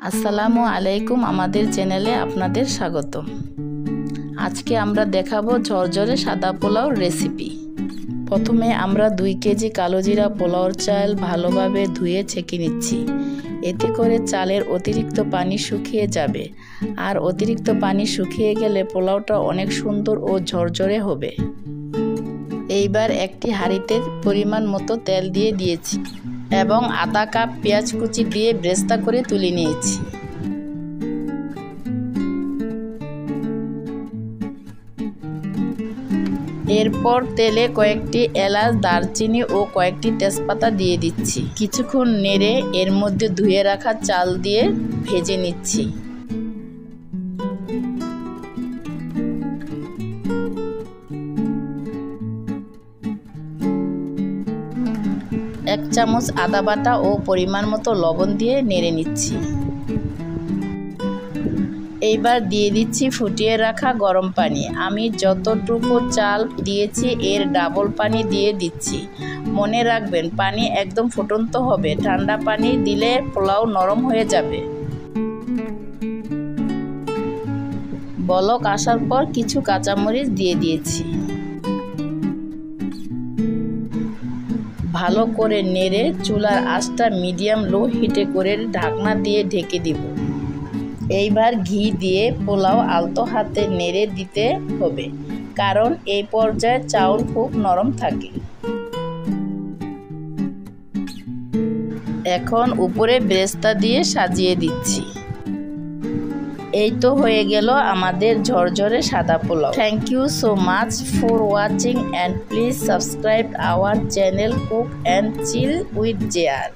আসসালামু আলাইকুম, আমাদের চ্যানেলে আপনাদের স্বাগতম। আজকে আমরা দেখাবো ঝরঝরে সাদা পোলাও রেসিপি। প্রথমে আমরা 2 কেজি কালো জিরা পোলাওর চাল ভালোভাবে ধুয়ে ছেঁকে নিচ্ছি। এতে করে চালের অতিরিক্ত পানি শুকিয়ে যাবে, আর অতিরিক্ত পানি শুকিয়ে গেলে পোলাওটা অনেক সুন্দর ও ঝরঝরে হবে। এইবার একটি হাঁড়িতে পরিমাণ মতো তেল দিয়ে দিয়েছি এবং আধা কাপ পেঁয়াজ কুচি দিয়ে ব্রেস্তা করে তুলে নিয়েছি। এরপর তেলে কয়েকটি এলাচ, দারচিনি ও কয়েকটি তেজপাতা দিয়ে দিচ্ছি। কিছুক্ষণ নেড়ে এর মধ্যে ধুয়ে রাখা চাল দিয়ে ভেজে নিচ্ছি। এক চামচ আদা বাটা ও পরিমাণ মতো লবণ দিয়ে নেড়ে নিচ্ছি। এইবার দিয়ে দিচ্ছি ফুটিয়ে রাখা গরম পানি। আমি যতটুকু চাল দিয়েছি এর ডাবল পানি দিয়ে দিচ্ছি। মনে রাখবেন, পানি একদম ফুটন্ত হবে, ঠান্ডা পানি দিলে পোলাও নরম হয়ে যাবে। বলক আসার পর কিছু কাঁচামরিচ দিয়ে দিয়েছি। ভালো করে নেড়ে চুলার আঁচটা মিডিয়াম লো হিটে করে ঢাকনা দিয়ে ঢেকে দিব। এইবার ঘি দিয়ে পোলাও আলতো হাতে নেড়ে দিতে হবে, কারণ এই পর্যায়ে চাউল খুব নরম থাকে। এখন উপরে ব্রেস্তা দিয়ে সাজিয়ে দিচ্ছি। এই তো হয়ে গেল আমাদের ঝরঝরে সাদা pulao. Thank you so much for watching, and please subscribe our channel Cook and Chill with JR.